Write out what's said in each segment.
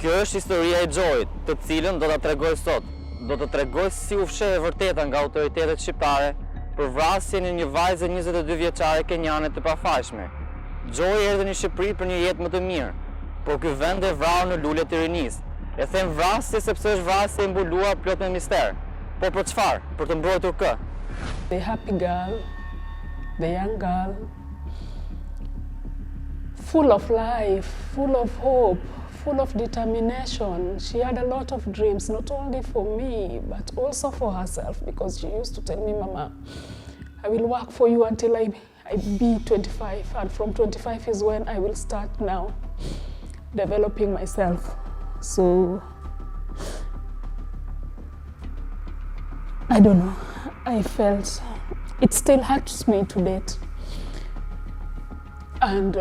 Kjo është historia e Gjojit, të cilën do ta tregoj sot. Do të tregoj si u fsheh e vërteta nga autoritetet shqiptare për vrasjen e një vajze 22 vjeçare keniane të pafajshme. Gjoji erdhi në Shqipëri për një jetë më të mirë, por ky vend e vrau në lule të rinisë. E them vrasje sepse është vrasje e mbuluar plot me mister. Po për çfarë? Për të mbrojtur kë? The happy girl, the young girl, full of life, full of hope, full of determination. She had a lot of dreams, not only for me, but also for herself, because she used to tell me, Mama, I will work for you until I be 25, and from 25 is when I will start now developing myself. So, I don't know, I felt, it still hurts me to date. And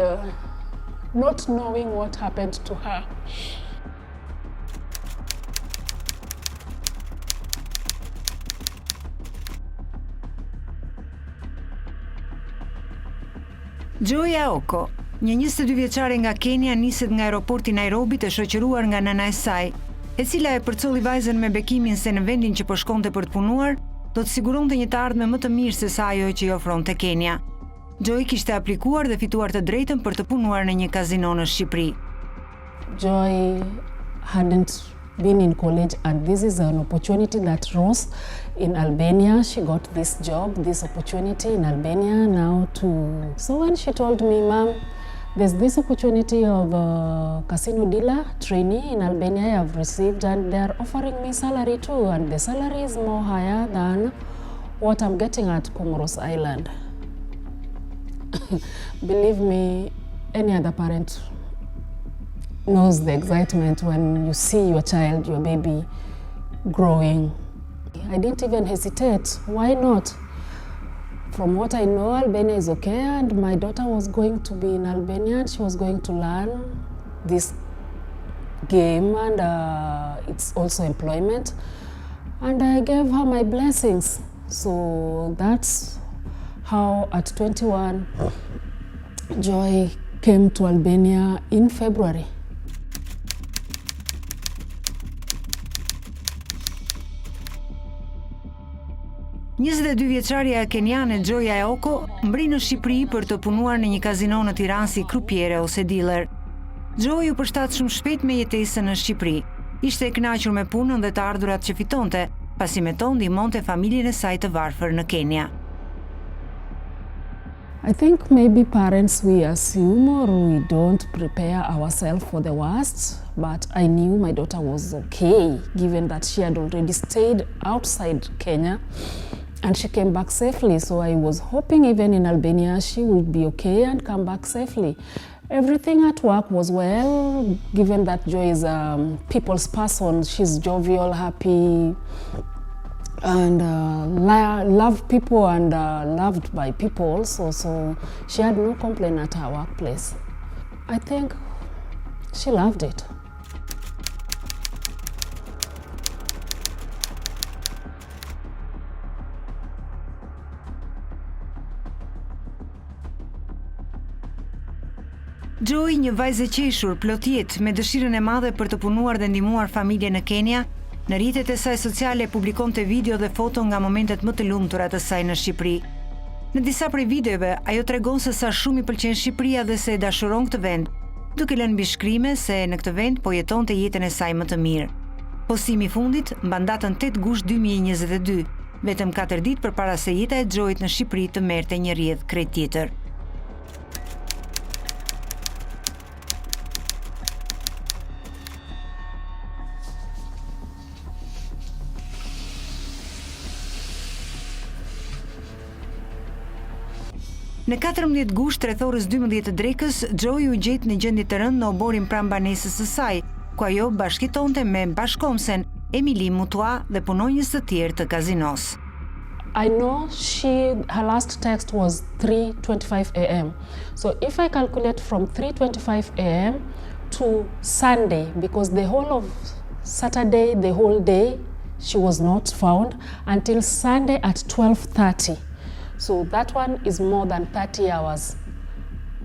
not knowing what happened to her. Gjoja Oko, një 22 vjeçare nga Kenia, niset nga aeroporti Nairobi të shoqëruar nga nëna e saj, e cila e përcolli vajzën me bekimin se në vendin që po shkonte për të punuar, do të siguronte një të ardhme më të mirë se sa ajo që i ofronte Kenia. Joy kishte aplikuar dhe fituar të drejtën për të punuar në një kazino në Shqipëri. Joy hadn't been in college, and this is an opportunity that rose in Albania. She got this job, this opportunity in Albania now to... So when she told me, Mom, there's this opportunity of a casino dealer trainee in Albania I have received, and they're offering me salary too, and the salary is more higher than what I'm getting at Comoros Island. Believe me, any other parent knows the excitement when you see your child, your baby, growing. I didn't even hesitate. Why not? From what I know, Albania is okay, and my daughter was going to be in Albania, and she was going to learn this game, and it's also employment. And I gave her my blessings. So that's how at 21, Joy came to Albania in February. Njëzet vjeçaria keniane Gjoja Oko mbri në Shqipëri për të punuar në një kazino në Tiranë si krupjere ose dealer. Joy u përshtat shumë shpejt me jetesën në Shqipëri. Ishte e kënaqur me punën dhe të ardhurat që fitonte, pasi me to ndihmonte familjen e saj të varfër në Kenia. I think maybe parents, we assume or we don't prepare ourselves for the worst, but I knew my daughter was okay, given that she had already stayed outside Kenya and she came back safely. So I was hoping even in Albania she would be okay and come back safely. Everything at work was well, given that Joy is a people's person. She's jovial, happy, and love people and loved by people also, so she had no complaint at her workplace. I think she loved it. Joy, një vajzë e qeshur, plot jetë, me dëshirën e madhe për të punuar dhe ndihmuar familjen në Kenia, në rrjetet e saj sociale publikonte video dhe foto nga momentet më të lumtura të saj në Shqipëri. Në disa prej videove, ajo tregon se sa shumë i pëlqen Shqipëria dhe se e dashuron këtë vend, duke lënë mbi shkrime se në këtë vend po jetonte jetën e saj më të mirë. Postimi i fundit mban datën 8 gusht 2022, vetëm 4 ditë përpara se jeta e Joyit në Shqipëri të merrte një rrjedh krejt tjetër. Në 14 gusht rreth orës 12 të drekës, Joy u gjet në gjendje të rëndë në oborin pranë banesës së saj, ku ajo bashkëtonte me bashkomsen Emily Mutua dhe punonjës të tjerë të kazinos. I know her last text was 3:25 a.m. So if I calculate from 3:25 a.m. to Sunday, because the whole of Saturday, the whole day, she was not found until Sunday at 12:30. So that one is more than 30 hours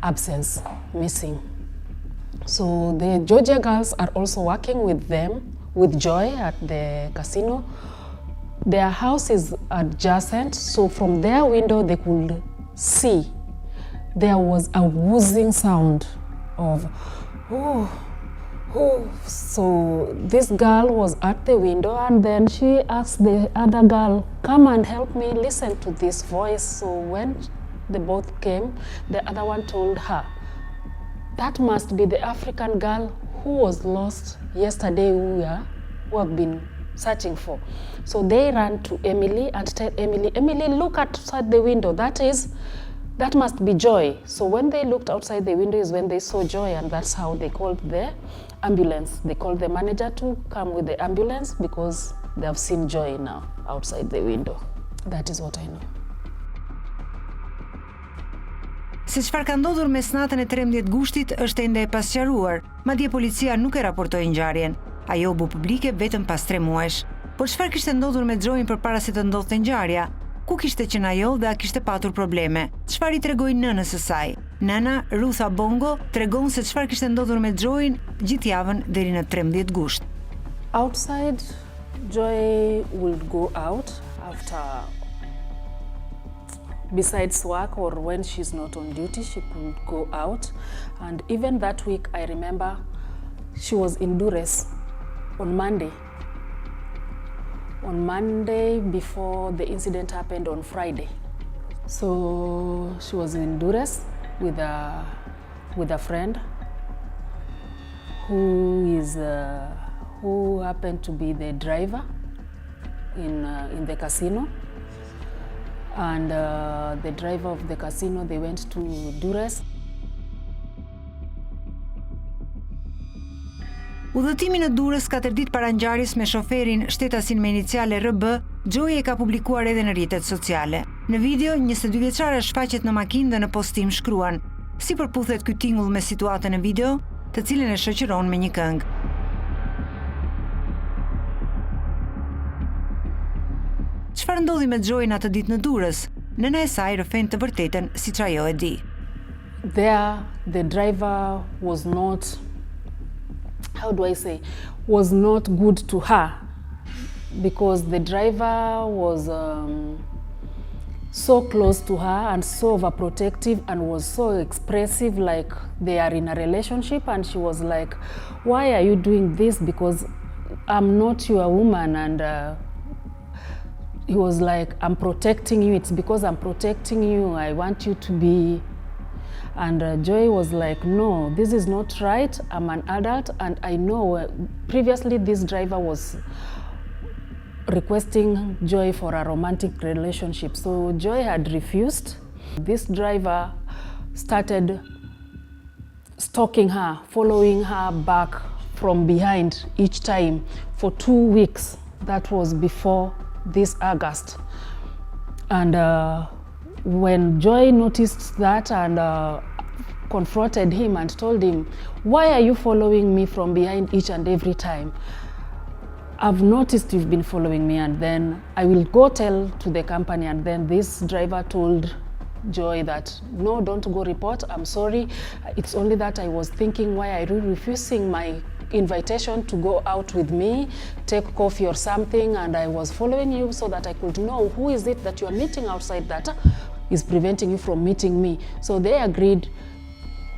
absence, missing. So the Georgia girls are also working with them, with Joy at the casino. Their house is adjacent, so from their window they could see there was a whoozing sound of oh. So this girl was at the window, and then she asked the other girl, come and help me listen to this voice. So when they both came, the other one told her, that must be the African girl who was lost yesterday, who have been searching for. So they ran to Emily and told Emily, look outside the window, that must be Joy. So when they looked outside the window is when they saw Joy, and that's how they called the ambulance. They called the manager to come with the ambulance because they have seen Joy now outside the window. That is what I know. Se çfarë ka ndodhur mes natën e 13 gushtit është ende e pasqaruar, madje policia nuk e raportoi ngjarjen. Ajo u bë publike vetëm pas 3 muajsh. Por çfarë kishte ndodhur me Joyn përpara se të ndodhte ngjarja? Ku kishte qenë ajo dhe a kishte patur probleme? Çfarë I tregoi nënës së saj? Nëna, Rutha Bongo, tregon se çfarë kishte ndodhur me Joyn gjithë javën deri në 13 gusht. Outside, Joy would go out after, besides work or when she's not on duty, she could go out. And even that week, I remember she was in duress on Monday. On Monday before the incident happened on Friday. So she was in duress with a friend who happened to be the driver in the casino. And the driver of the casino, they went to duress. Udhëtimi në Durrës 4 ditë para ngjarjes me shoferin shtetasin me iniciale RB, Joy e ka publikuar edhe në rrjetet sociale. Në video, 22 vjeçare shfaqet në makinë dhe në postim shkruan: si përputhet ky tingull me situatën në video, të cilën e shoqëron me një këngë. Çfarë ndodhi me Joy në atë ditë në Durrës? Nëna e saj rrëfen të vërtetën siç ajo e di. There, the driver was not, how do I say, was not good to her, because the driver was so close to her and so overprotective and was so expressive, like they are in a relationship, and she was like, why are you doing this? Because I'm not your woman. And he was like, I'm protecting you. It's because I'm protecting you. I want you to be. And Joy was like, no, this is not right. I'm an adult, and I know previously this driver was requesting Joy for a romantic relationship. So Joy had refused. This driver started stalking her, following her back from behind each time for 2 weeks. That was before this August. And when Joy noticed that and confronted him and told him, why are you following me from behind each and every time? I've noticed you've been following me, and then I will go tell to the company. And then this driver told Joy that, no, don't go report, I'm sorry. It's only that I was thinking, why are you refusing my invitation to go out with me, take coffee or something, and I was following you so that I could know who is it that you are meeting outside that is preventing you from meeting me. So they agreed,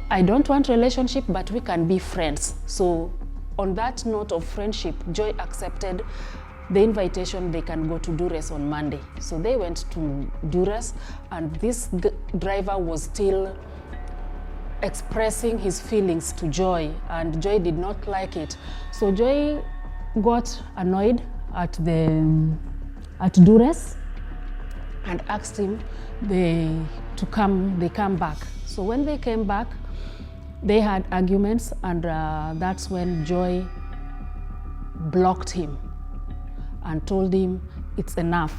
I don't want relationship, but we can be friends. So on that note of friendship, Joy accepted the invitation. They can go to Durrës on Monday. So they went to Durrës, and this driver was still expressing his feelings to Joy, and Joy did not like it. So Joy got annoyed at Durrës and asked him they come back. So when they came back, they had arguments, and that's when Joy blocked him and told him, it's enough,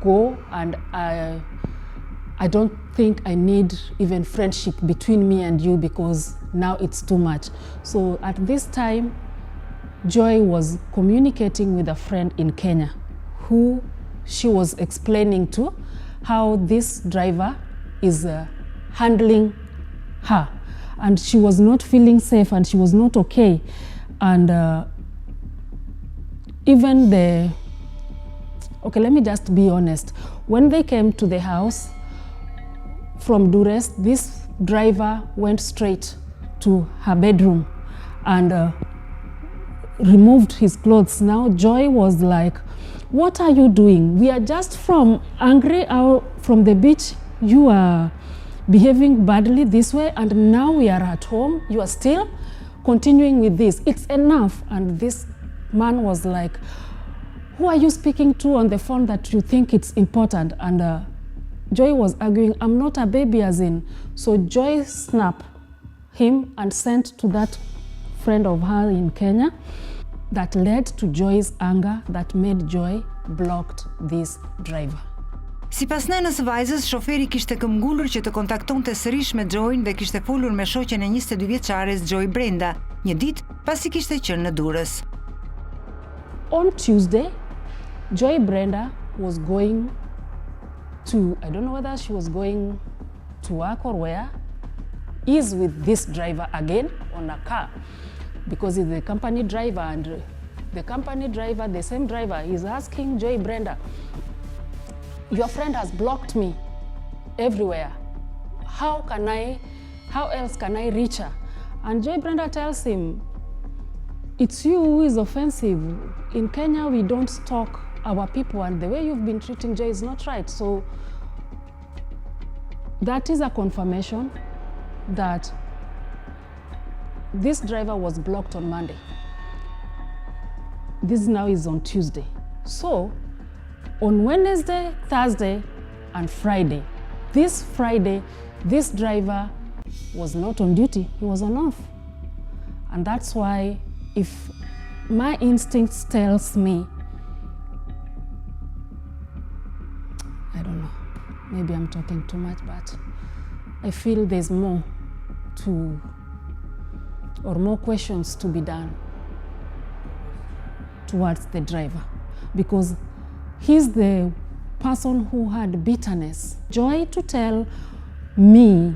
go, and I don't think I need even friendship between me and you, because now it's too much. So at this time, Joy was communicating with a friend in Kenya who she was explaining to how this driver is handling her. and she was not feeling safe and she was not okay. And even okay, let me just be honest. When they came to the house from Durrës, this driver went straight to her bedroom and removed his clothes. Now Joy was like, what are you doing? We are just from angry out from the beach. You are behaving badly this way, and now we are at home. You are still continuing with this. It's enough. And this man was like, who are you speaking to on the phone that you think it's important? And Joy was arguing, I'm not a baby, as in. So Joy snapped him and sent to that friend of hers in Kenya. That led to Joy's anger that made Joy blocked this driver. Sipas nënës së vajzës, shoferi kishte këmbgulur që të kontaktonte sërish me Joyn dhe kishte folur me shoqen e 22 vjeçares Joy Brenda, një ditë pasi kishte qenë në Durrës. On Tuesday, Joy Brenda was going to, I don't know whether she was going to work or where, is with this driver again on a car. Because he's the company driver, and the company driver, the same driver, is asking Joy Brenda, your friend has blocked me everywhere. How else can I reach her? And Joy Brenda tells him, it's you who is offensive. In Kenya, we don't stalk our people, and the way you've been treating Joy is not right. So that is a confirmation that this driver was blocked on Monday. This now is on Tuesday. So on Wednesday, Thursday, and Friday, this driver was not on duty, he was on off. And that's why, if my instincts tells me, I don't know, maybe I'm talking too much, but I feel there's more questions to be done towards the driver, because he's the person who had bitterness. Joy to tell me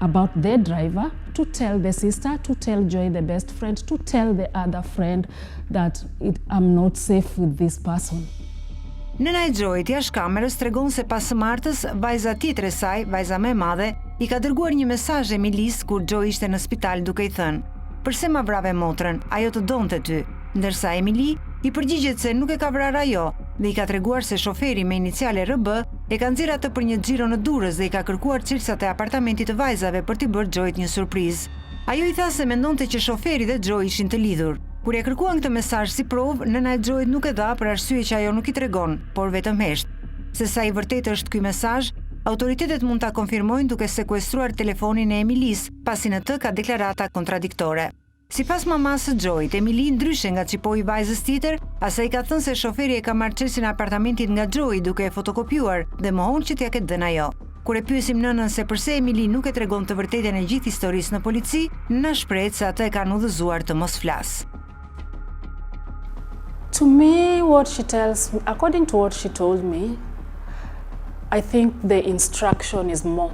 about the driver, to tell the sister, to tell Joy, the best friend, to tell the other friend that I'm not safe with this person. Nëna e Joyt jashtë kamerës tregon se pas së martës, vajza tjetër e saj, vajza më e madhe, I ka dërguar një mesazh Emilis kur Joy ishte në spital duke I thënë: "Përse ma vrave motrën, ajo të donte ty", ndërsa Emili I përgjigjet se nuk e ka vrarë ajo dhe I ka treguar se shoferi me iniciale RB e ka nxjerrë atë për një xhiro në Durrës dhe I ka kërkuar cilësat e apartamentit të vajzave për t'i bërë Joyt një surprizë. Ajo I tha se mendonte që shoferi dhe Joy ishin të lidhur. Kur e kërkuan këtë mesazh si provë, nëna e Joyt nuk e dha për arsye që ajo nuk I tregon, por vetëm hesht. Se sa I vërtetë është ky mesazh, autoritetet mund ta konfirmojnë duke sekuestruar telefonin e Emilis, pasi në të ka deklarata kontradiktore. Sipas mamasë së Joyt, Emili ndryshe nga çipoi vajzës tjetër, asaj ka thënë se shoferi e ka marrë çelësin e apartamentit nga Joy duke e fotokopjuar dhe mohon që t'ia ketë dhënë ajo. Kur e pyesim nënën se përse Emili nuk e tregon të vërtetën e gjithë historisë në polici, na shpreh se atë e kanë udhëzuar të mos flas. To me, according to what she told me, I think the instruction is more.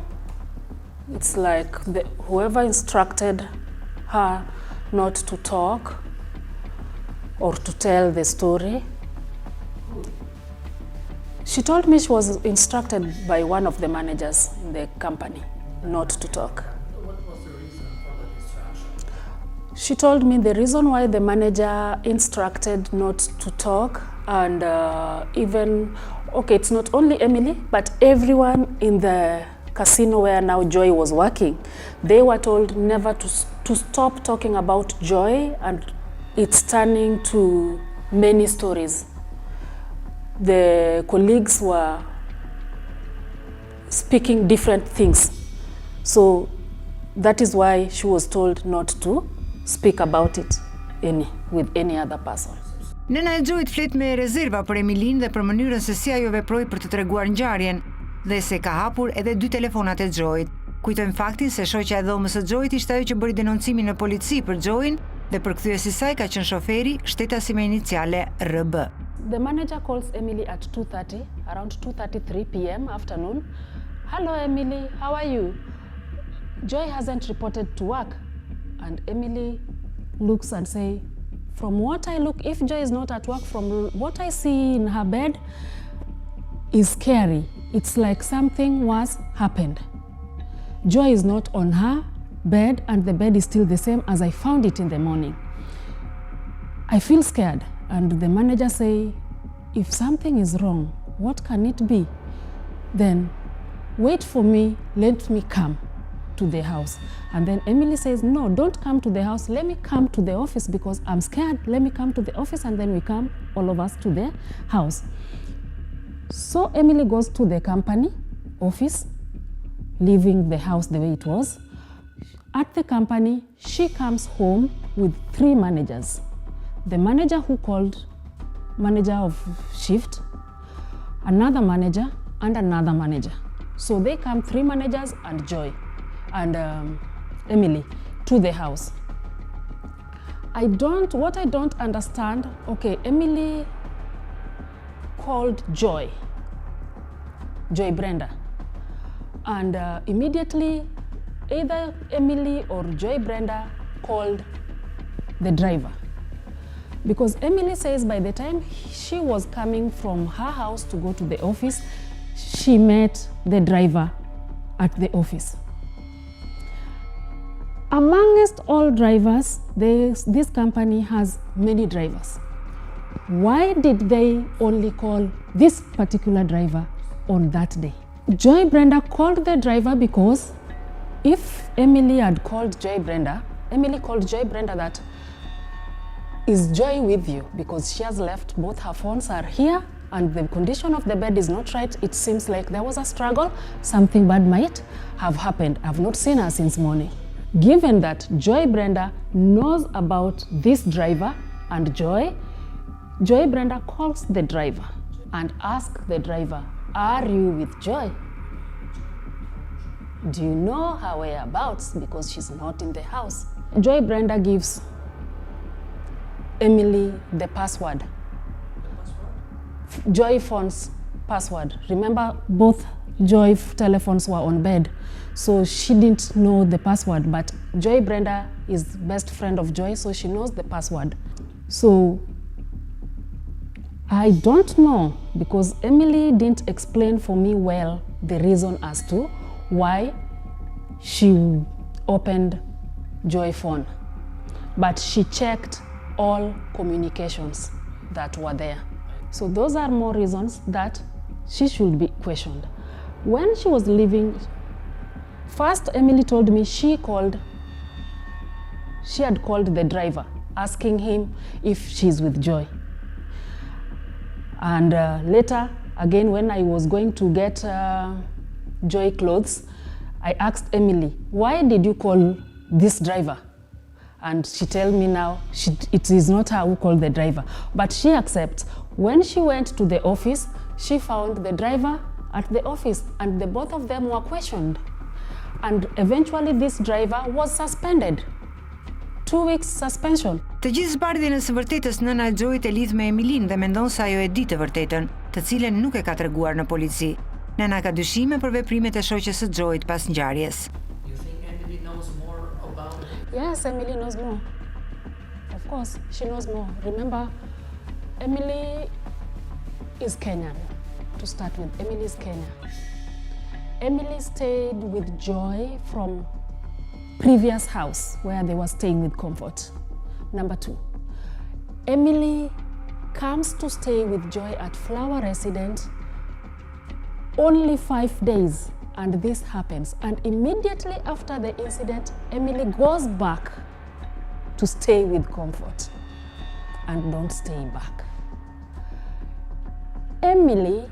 It's like whoever instructed her not to talk or to tell the story. She told me she was instructed by one of the managers in the company not to talk. What was the reason for the instruction? She told me the reason why the manager instructed not to talk, and it's not only Emily, but everyone in the casino where now Joy was working, they were told never to stop talking about Joy, and it's turning to many stories. The colleagues were speaking different things. So that is why she was told not to speak about it with any other person. Nëna e Joyt flet me rezerva për Emilin dhe për mënyrën se si ajo veproi për të treguar ngjarjen dhe se ka hapur edhe 2 telefonat e Joyt. Kujtojmë faktin se shoqja e dhomës së Joyt ishte ajo që bëri denoncimin në polici për Joyn dhe përkthyesi I saj ka qenë shoferi, shtetasi me iniciale RB. The manager calls Emily at 2:30, around 2:33 p.m. afternoon. "Hello Emily, how are you?" Joy hasn't reported to work. And Emily looks and say, from what I look, if Joy is not at work, from what I see in her bed is scary. It's like something was happened. Joy is not on her bed and the bed is still the same as I found it in the morning. I feel scared and the manager say, if something is wrong, what can it be? Then wait for me, let me come to the house. And then Emily says, no, don't come to the house. Let me come to the office because I'm scared. Let me come to the office and then we come, all of us, to the house. So Emily goes to the company office, leaving the house the way it was. At the company, she comes home with 3 managers. The manager who called, manager of shift, another manager, and another manager. So they come 3 managers and Joy and Emily to the house. What I don't understand, okay, Emily called Joy Brenda. And immediately, either Emily or Joy Brenda called the driver. Because Emily says by the time she was coming from her house to go to the office, she met the driver at the office. Amongst all drivers, this company has many drivers. Why did they only call this particular driver on that day? Joy Brenda called the driver because if Emily had called Joy Brenda, Emily called Joy Brenda that, is Joy with you? Because she has left, both her phones are here and the condition of the bed is not right. It seems like there was a struggle. Something bad might have happened. I've not seen her since morning. Given that Joy Brenda knows about this driver and Joy Brenda calls the driver and asks the driver, are you with Joy? Do you know her whereabouts? Because she's not in the house. Joy Brenda gives Emily the password. Joy phone's password. Remember, both Joy telephones were on bed, so she didn't know the password, but Joy Brenda is best friend of Joy, so she knows the password. So I don't know, because Emily didn't explain for me well the reason as to why she opened Joy phone, but she checked all communications that were there. So those are more reasons that she should be questioned. When she was leaving, first Emily told me she had called the driver asking him if she's with Joy. And later, again, when I was going to get Joy clothes, I asked Emily, why did you call this driver? And she told me now it is not her who called the driver, but she accepts. When she went to the office, she found the driver at the office and the both of them were questioned. And eventually this driver was suspended. 2 weeks suspension. Të gjithë zbardhjen e së vërtetës nëna e Joyt e lidh me Emilin dhe mendon se ajo e di të vërtetën, të cilën nuk e ka treguar në polici. Nëna ka dyshime për veprimet e shoqes së Joyt pas ngjarjes. You think Emily knows more about it? Yes, Emily knows more. Of course, she knows more. Remember, Emily is Kenyan. To start with, Emily is Kenyan. Emily stayed with Joy from previous house where they were staying with comfort. Number 2, Emily comes to stay with Joy at Flower Residence only 5 days, and this happens. And immediately after the incident, Emily goes back to stay with comfort and don't stay back. Emily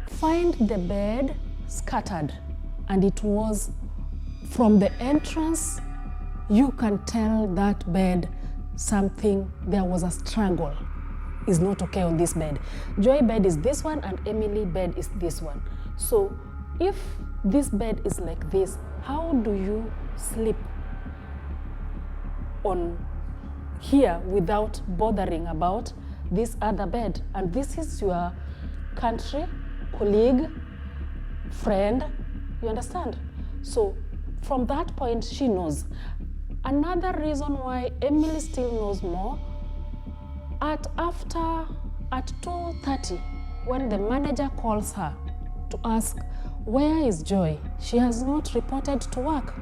finds the bed scattered, and it was from the entrance. You can tell that bed there was a struggle. Is not okay on this bed. Joy bed is this one and Emily bed is this one. So if this bed is like this, how do you sleep on here without bothering about this other bed? And this is your country, colleague, friend, you understand? So from that point, she knows. Another reason why Emily still knows more, at 2:30, when the manager calls her to ask, where is Joy? She has not reported to work.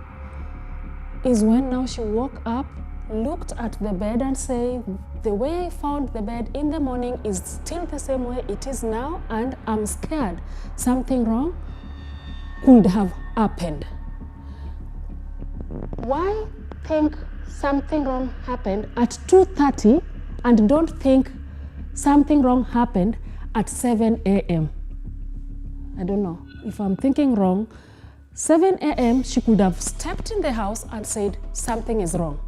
Is when now she woke up, looked at the bed and say, the way I found the bed in the morning is still the same way it is now, and I'm scared something wrong could have happened. Why think something wrong happened at 2:30 and don't think something wrong happened at 7 a.m.? I don't know. If I'm thinking wrong, 7 a.m. she could have stepped in the house and said something is wrong.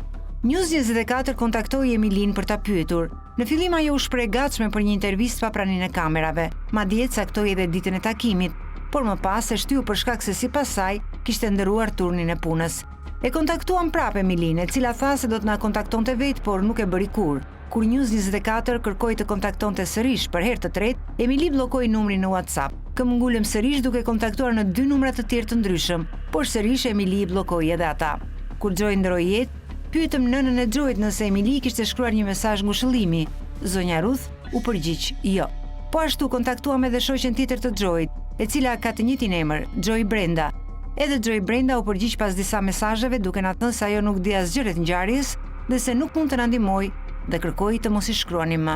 News 24 kontaktoi Emilin për ta pyetur. Në fillim ajo u shpreh gatshme për një intervistë pa praninë e kamerave, madje caktoi edhe ditën e takimit, por më pas e shtyu për shkak se sipas saj kishte ndëruar turnin e punës. E kontaktuam prapë Emilin, e cila tha se do të na kontaktonte vetë, por nuk e bëri kur. Kur News 24 kërkoi të kontaktonte sërish për herë të tretë, Emili bllokoi numrin në WhatsApp. Këmbgulëm sërish duke kontaktuar në 2 numra të tjerë të ndryshëm, por sërish Emili bllokoi edhe ata. Kur Joy ndroi jetë, pyetëm nënën e Joyt nëse Emili kishte shkruar një mesazh ngushëllimi. Zonja Ruth u përgjigj jo. Po ashtu kontaktuam edhe shoqen tjetër të Joyt, e cila ka të njëjtin emër, Joy Brenda. Edhe Joy Brenda u përgjigj pas disa mesazheve duke na thënë se ajo nuk di asgjë rreth ngjarjes dhe se nuk mund të na ndihmojë dhe kërkoi të mos I shkruanim më.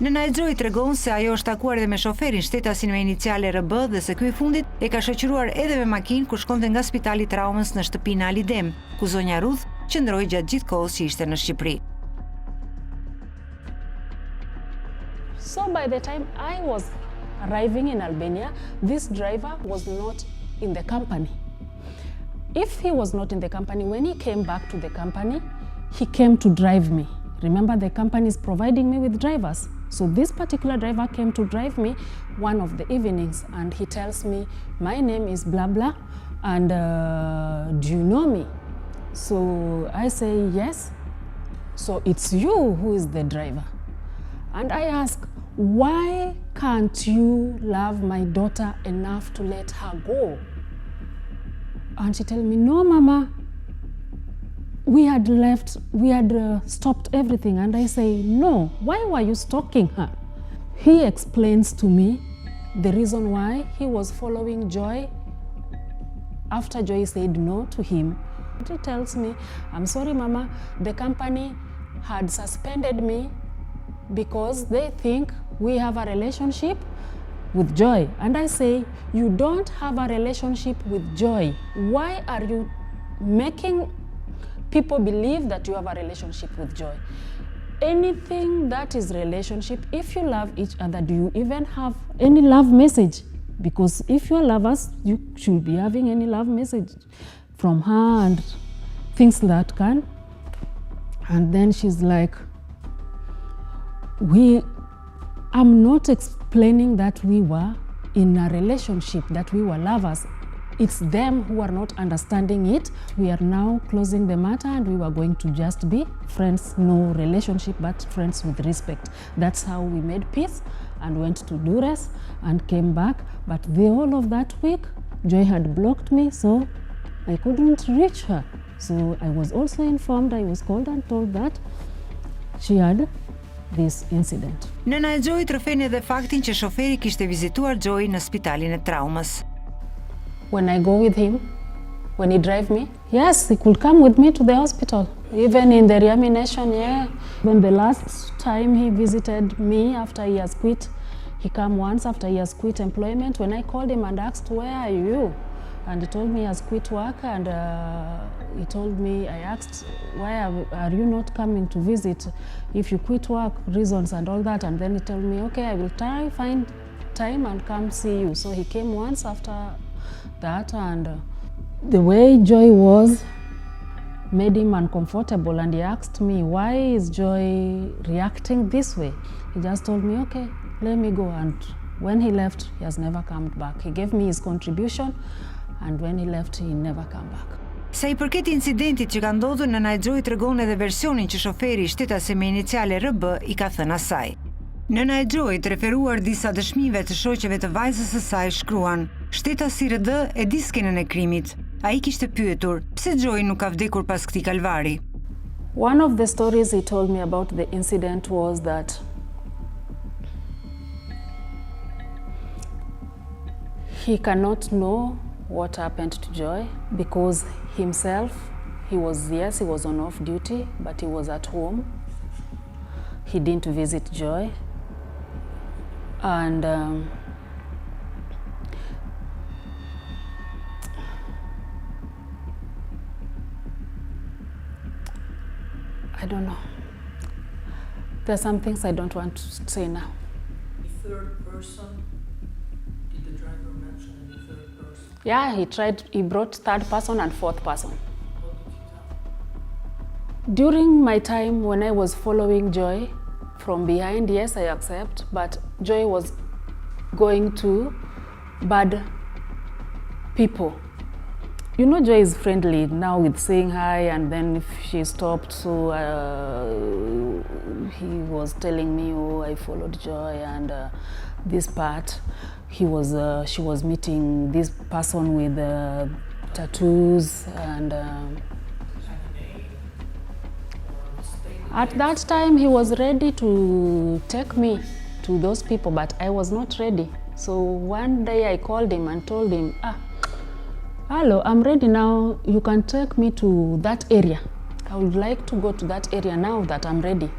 Nëna e Joy tregon se ajo është takuar edhe me shoferin shtetasin me iniciale RB dhe se ky I fundit e ka shoqëruar edhe me makinë kur shkonte nga spitali traumës në shtëpinë Alidem, ku zonja Ruth qëndroi gjatë gjithë kohës që ishte në Shqipëri. So by the time I was arriving in Albania, this driver was not in the company. If he was not in the company, when he came back to the company, he came to drive me. Remember, the company is providing me with drivers. So this particular driver came to drive me one of the evenings, and he tells me, my name is blah blah, and do you know me? So I say, yes. So it's you who is the driver. And I ask, why can't you love my daughter enough to let her go? And she tell me, no, Mama, we had stopped everything. And I say, no, why were you stalking her? He explains to me the reason why he was following Joy after Joy said no to him. He tells me, I'm sorry, Mama, the company had suspended me because they think we have a relationship with Joy. And I say, you don't have a relationship with Joy. Why are you making people believe that you have a relationship with Joy? Anything that is relationship, if you love each other, do you even have any love message? Because if you're lovers, you should be having any love message from her and things that can. And then she's like, I'm not explaining that we were in a relationship, that we were lovers. It's them who are not understanding it. We are now closing the matter and we were going to just be friends, no relationship, but friends with respect. That's how we made peace and went to Dures and came back. But the whole of that week, Joy had blocked me, so I couldn't reach her. So I was also informed, I was called and told that she had this incident. Nëna e Joy rrëfen edhe faktin që shoferi kishte vizituar Joy në spitalin e traumës. When I go with him, when he drive me, yes, he could come with me to the hospital. Even in the reanimation, yeah. When the last time he visited me after he has quit, he came once after he has quit employment. When I called him and asked, where are you? And he told me he has quit work, and he told me, I asked, why are you not coming to visit? If you quit work, reasons and all that. And then he told me, okay, I will try find time and come see you. So he came once after that, and the way Joy was made him uncomfortable, and he asked me, why is Joy reacting this way? He just told me, okay, let me go. And when he left, he has never come back. He gave me his contribution, and when he left, he never came back. Sa I përket incidentit që ka ndodhur, nëna e Joy tregon edhe versionin që shoferi shtetase me iniciale RB I ka thënë asaj. Nëna e Joy të referuar disa dëshmive të shoqeve të vajzës së saj shkruan, shtetasi RD e di skenën e krimit. Ai kishte pyetur Pse Joy nuk ka vdekur pas këtij kalvari? One of the stories he told me about the incident was that he cannot know what happened to Joy because himself, he was on off duty, but he was at home. He didn't visit Joy. And I don't know. There are some things I don't want to say now. The third person, did the driver mention any third person? Yeah, he brought third person and fourth person. What did he tell? During my time when I was following Joy from behind, yes, I accept, but Joy was going to bad people. You know, Joy is friendly now with saying hi, and then if she stopped, so he was telling me, oh, I followed Joy, and this part, she was meeting this person with tattoos, and at that time he was ready to take me to those people, but I was not ready. So one day I called him and told him, hello, I'm ready now. You can take me to that area. I would like to go to that area now that I'm ready.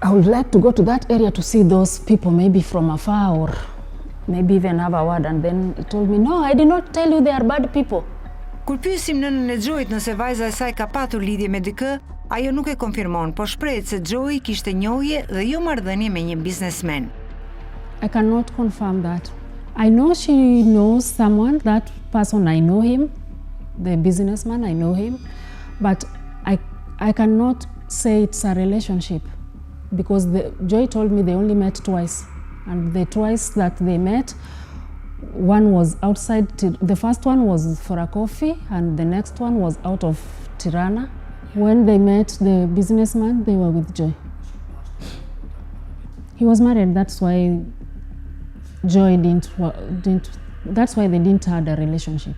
I would like to go to that area to see those people, maybe from afar, or maybe even have a word. And then he told me, no, I did not tell you they are bad people. Kur pyesim nënën e Joyt nëse vajza e saj ka patur lidhje me dikë, ajo nuk e konfirmon, por shprehet se Joy kishte njohje dhe jo marrëdhënie me një biznesmen. I cannot confirm that. I know she knows someone, that person I know him, the businessman, I know him, but I cannot say it's a relationship because Joy told me they only met twice, and the twice that they met, one was outside, the first one was for a coffee, and the next one was out of Tirana. When they met the businessman, they were with Joy. He was married, that's why Joy that's why they didn't have a relationship.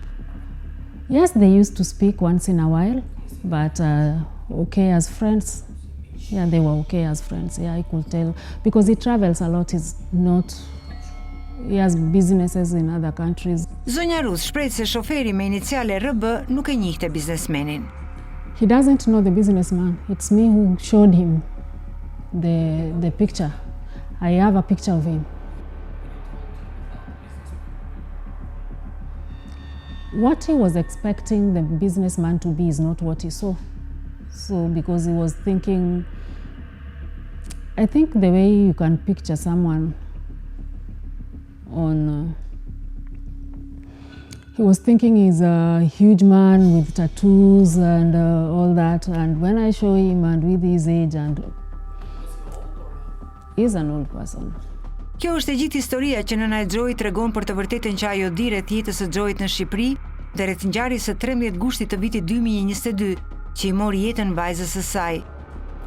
Yes, they used to speak once in a while, but okay as friends. Yeah, they were okay as friends. Yeah, I could tell because he travels a lot. He has businesses in other countries. Zonja Ruth shpreh se shoferi me iniciale RB nuk e njihte biznesmenin. He doesn't know the businessman. It's me who showed him the picture. I have a picture of him. What he was expecting the businessman to be is not what he saw. So because he was thinking, I think the way you can picture someone he was thinking he's a huge man with tattoos and all that, and when I show him and with his age, and he's an old person. Kjo është e gjithë historia që nëna e Joyt tregon për të vërtetën që ajo di rreth jetës së Joyt në Shqipëri dhe rreth ngjarjes së 13 gushtit të vitit 2022 që i mori jetën vajzës së saj.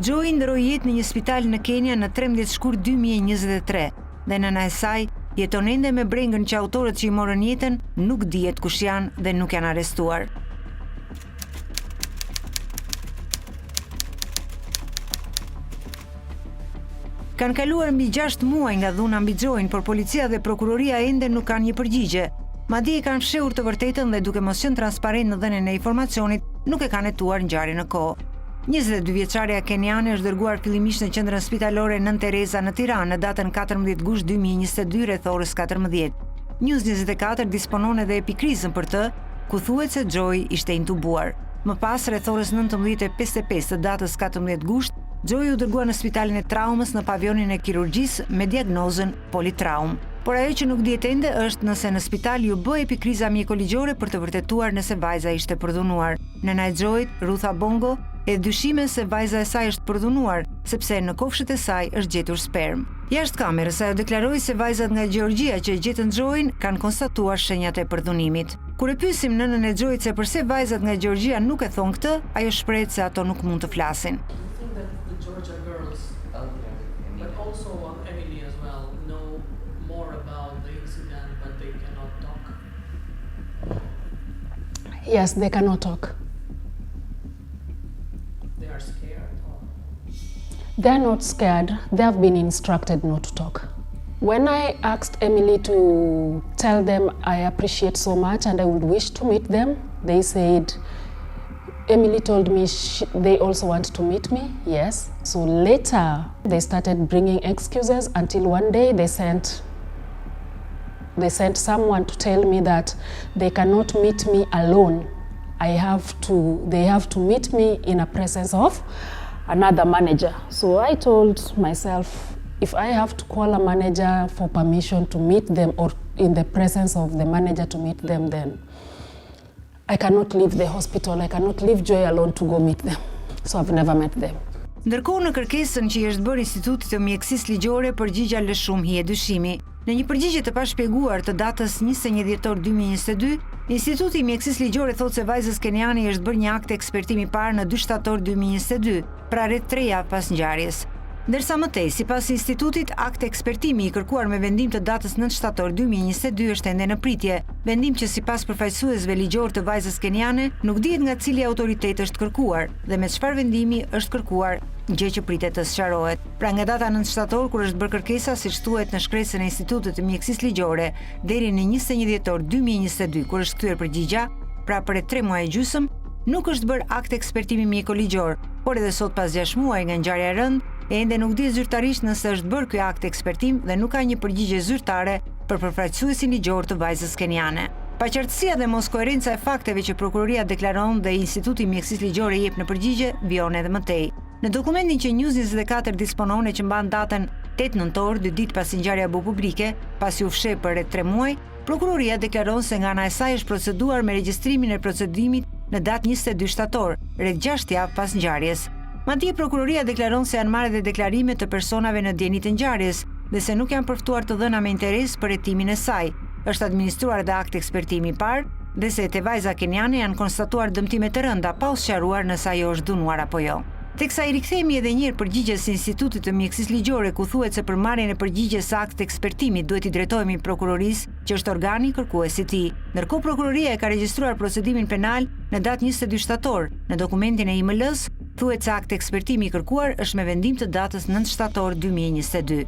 Joy ndroi jetë në një spital në Kenia në 13 shkurt 2023 dhe nëna e saj jeton ende me brengën që autorët që i morën jetën nuk dihet kush janë dhe nuk janë arrestuar. Kanë kaluar mbi 6 muaj nga dhuna mbi Joyn, por policia dhe prokuroria ende nuk kanë një përgjigje. Madje e kanë fshehur të vërtetën dhe duke mos qenë transparent në dhënien e informacionit, nuk e kanë hetuar ngjarjen në kohë. 22 vjeçaria keniane është dërguar fillimisht në qendrën spitalore Nën Tereza në Tiranë në datën 14 gusht 2022 rreth orës 14. News 24 disponon edhe epikrizën për të, ku thuhet se Joy ishte intubuar. Më pas, rreth orës 19:55 të datës 14 gusht, Joy u dërgua në spitalin e traumës në pavionin e kirurgjisë me diagnozën politraum. Por ajo që nuk dihet ende është nëse në spital ju bë epikriza mjekoligjore për të vërtetuar nëse vajza ishte përdhunuar. Nëna e Joyt, Rutha Bongo, e dyshime se vajza e saj është përdhunuar, sepse në kofshët e saj është gjetur sperm. Jashtë kamerës ajo deklaroi se vajzat nga Gjeorgjia që e gjetën Joyn kanë konstatuar shenjat e përdhunimit. Kur e pyesim nënën e Joyt se pse vajzat nga Gjeorgjia nuk e thon këtë, ajo shprehet se ato nuk mund të flasin. Georgia girls, but also Emily as well, know more about the incident, but they cannot talk. Yes, they cannot talk. They are scared or They're not scared. They have been instructed not to talk. When I asked Emily to tell them I appreciate so much and I would wish to meet them, they said, Emily told me they also want to meet me, yes. So later they started bringing excuses until one day they sent someone to tell me that they cannot meet me alone. They have to meet me in a presence of another manager. So I told myself, if I have to call a manager for permission to meet them or in the presence of the manager to meet them, then I cannot leave the hospital, I cannot leave Joy alone to go meet them. So I've never met them. Ndërkohë në kërkesën që i është bërë Institutit të Mjekësisë Ligjore, përgjigja lë shumë hije dyshimi. Në një përgjigje të pashpjeguar të datës 21 dhjetor 2022, Instituti i Mjekësisë Ligjore thotë se vajzës keniane i është bërë një akt ekspertimi i parë në 2 shtator 2022, pra rreth 3 javë pas ngjarjes. Ndërsa mëtej, sipas institutit, akt ekspertimi i kërkuar me vendim të datës 9 shtator 2022 është ende në pritje, vendim që sipas përfaqësuesve ligjor të vajzës keniane nuk dihet nga cili autoritet është kërkuar dhe me çfarë vendimi është kërkuar, gjë që pritet të sqarohet. Pra nga data 9 shtator kur është bërë kërkesa, siç thuhet në shkresën e Institutit të Mjekësisë Ligjore, deri në 21 dhjetor 2022 kur është kthyer përgjigja, pra për 3 muaj e gjysmë, nuk është bërë akt ekspertimi mjekoligjor, por edhe sot pas 6 muaj nga ngjarja e rëndë, ende nuk di zyrtarisht nëse është bërë ky akt ekspertim dhe nuk ka një përgjigje zyrtare për përfaqësuesin ligjor të vajzës keniane. Paqartësia dhe moskoherenca e fakteve që prokuroria deklaron dhe Instituti i Mjekësisë Ligjore jep në përgjigje vjen edhe më tej. Në dokumentin që News 24 disponon e që mban datën 8 nëntor, 2 ditë pas ngjarja bu publike, pasi u fsheh për rreth 3 muaj, prokuroria deklaron se nga ana e saj është proceduar me regjistrimin e procedimit në datë 22 shtator, rreth 6 javë pas ngjarjes. Madje prokuroria deklaron se janë marrë dhe deklarime të personave në dieni të ngjarjes dhe se nuk janë përftuar të dhëna me interes për hetimin e saj. Është administruar dhe akt ekspertimi i parë dhe se te vajza keniane janë konstatuar dëmtime të rënda pa u sqaruar nëse ajo është dënuar apo jo. Teksa i rikthehemi edhe një herë përgjigjes së Institutit të Mjekësisë Ligjore ku thuhet se për marrjen e përgjigjes së akt ekspertimit duhet i drejtohemi prokurorisë, që është organi kërkues i tij. Ndërkohë prokuroria e ka regjistruar procedimin penal në datë 22 shtator. Në dokumentin e IML-s thuhet se akt ekspertimi i kërkuar është me vendim të datës 9 shtator 2022.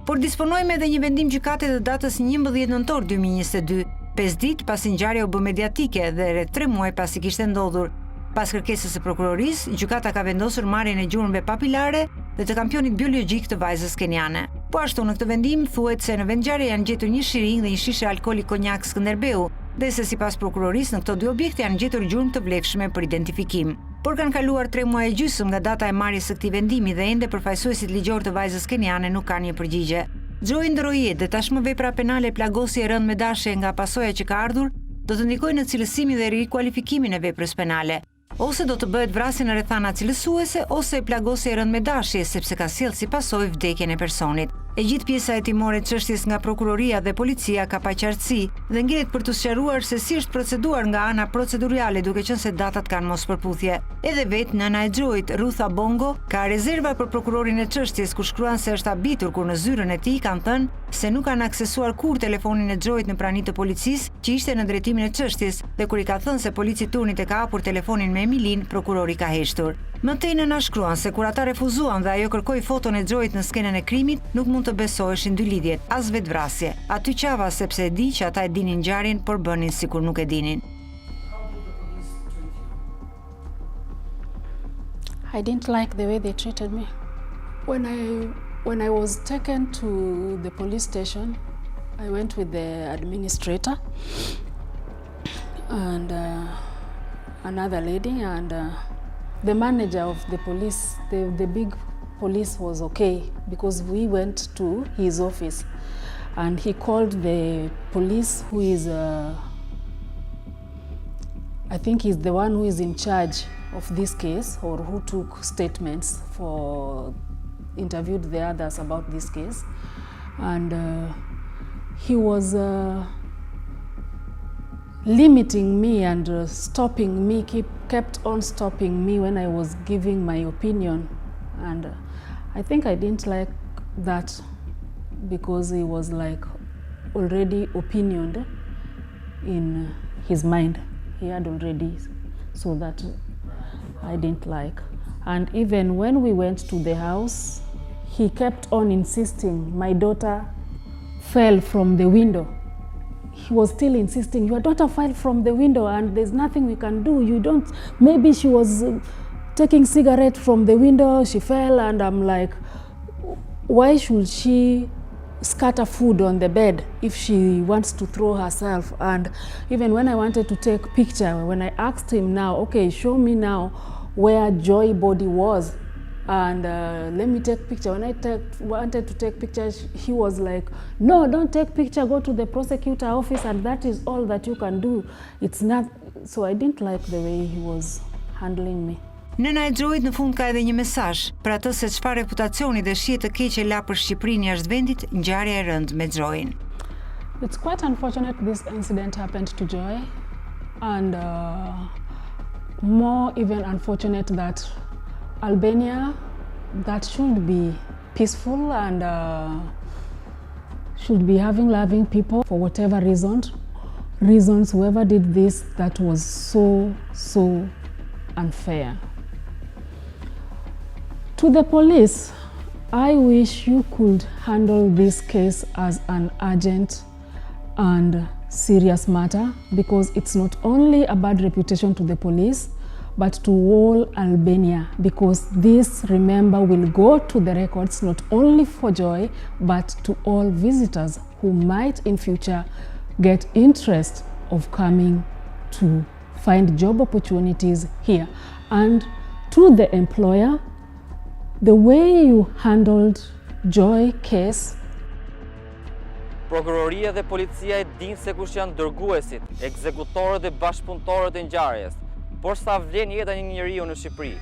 Por disponojmë edhe një vendim gjykate të datës 11 nëntor 2022, 5 ditë pasi ngjarja u bë mediatike dhe rreth 3 muaj pasi kishte ndodhur. Pas kërkesës së prokurorisë, gjykata ka vendosur marrjen e gjurmëve papilare dhe të kampionit biologjik të vajzës keniane. Po ashtu në këtë vendim thuhet se në vendngjarje janë gjetur një shiring dhe një shishe alkooli konjak Skënderbeu, dhe se sipas prokurorisë në këto 2 objekte janë gjetur gjurmë të vlefshme për identifikim. Por kanë kaluar 3 muaj e gjysmë nga data e marrjes së këtij vendimi dhe ende përfaqësuesit ligjor të vajzës keniane nuk kanë një përgjigje. Joy ndrojet dhe tashmë vepra penale plagosje e rënd me dashje nga pasoja që ka ardhur do të ndikojnë në cilësimin dhe rikualifikimin e veprës penale. Ose do të bëhet vrasje në rrethana cilësuese ose plagosje e rënd me dashje sepse ka sjellë si pasojë vdekjen e personit. E gjithë pjesa hetimore e çështjes nga prokuroria dhe policia ka paqartësi dhe ngrihet për të sqaruar se si është proceduar nga ana procedurale duke qenë se datat kanë mospërputhje. Edhe vetë nëna e Joyt, Rutha Bongo, ka rezerva për prokurorin e çështjes ku shkruan se është habitur kur në zyrën e tij kanë thënë se nuk kanë aksesuar kur telefonin e Joyt në praninë të policisë që ishte në drejtimin e çështjes dhe kur i ka thënë se polici turnit e ka hapur telefonin me Emilin, prokurori ka heshtur. Mëtej nëna shkruan se kur ata refuzuan dhe ajo kërkoi foton e Joyt në skenën e krimit, nuk mund të besoheshin dy lidhjet, as vetvrasje. Aty qava sepse e di që ata e dinin ngjarjen, por bënin sikur nuk e dinin. I didn't like the way they treated me. When I was taken to the police station, I went with the administrator and another lady and the manager of the police, the big police was okay because we went to his office and he called the police who is, I think he's the one who is in charge of this case or who took statements for, interviewed the others about this case. And he was limiting me and stopping me, kept on stopping me when I was giving my opinion. And I think I didn't like that because he was like already opinioned in his mind. he had already, so that I didn't like. And even when we went to the house, he kept on insisting my daughter fell from the window. He was still insisting, your daughter fell from the window and there's nothing we can do. You don't, maybe she was taking cigarette from the window, she fell, and I'm like, why should she scatter food on the bed if she wants to throw herself? And even when I wanted to take picture, when I asked him now, okay, show me now where Joy body was, and let me take picture. When I wanted to take pictures, he was like, no, don't take picture, go to the prosecutor office and that is all that you can do. It's not. So I didn't like the way he was handling me. Nëna e Joyt në fund ka edhe një mesazh për atë se çfarë reputacioni dhe shije të keqe la për Shqipërinë jashtë vendit ngjarja e rëndë me Joyn. It's quite unfortunate this incident happened to Joy, and more even unfortunate that Albania, that should be peaceful and should be having loving people, for whatever reasons, whoever did this, that was so unfair. To the police, I wish you could handle this case as an urgent and serious matter, because it's not only a bad reputation to the police, but to all Albania, because this, remember, will go to the records not only for Joy, but to all visitors who might in future get interest of coming to find job opportunities here. And to the employer, the way you handled Joy case. Prokuroria dhe policia e dinë se kush janë dërguesit, ekzekutorët dhe bashkëpunëtorët e ngjarjes. Por sa vlen jeta një njeriu në Shqipëri?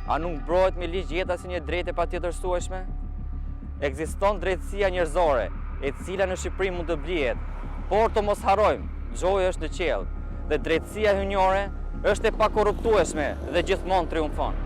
A nuk mbrohet me ligj jeta si një drejtë e patjetërsueshme? Ekziston drejtësia njerëzore, e cila në Shqipëri mund të blihet, por të mos harrojmë, Joy është në qiell dhe drejtësia hyjnore është e pakorruptueshme dhe gjithmonë triumfon.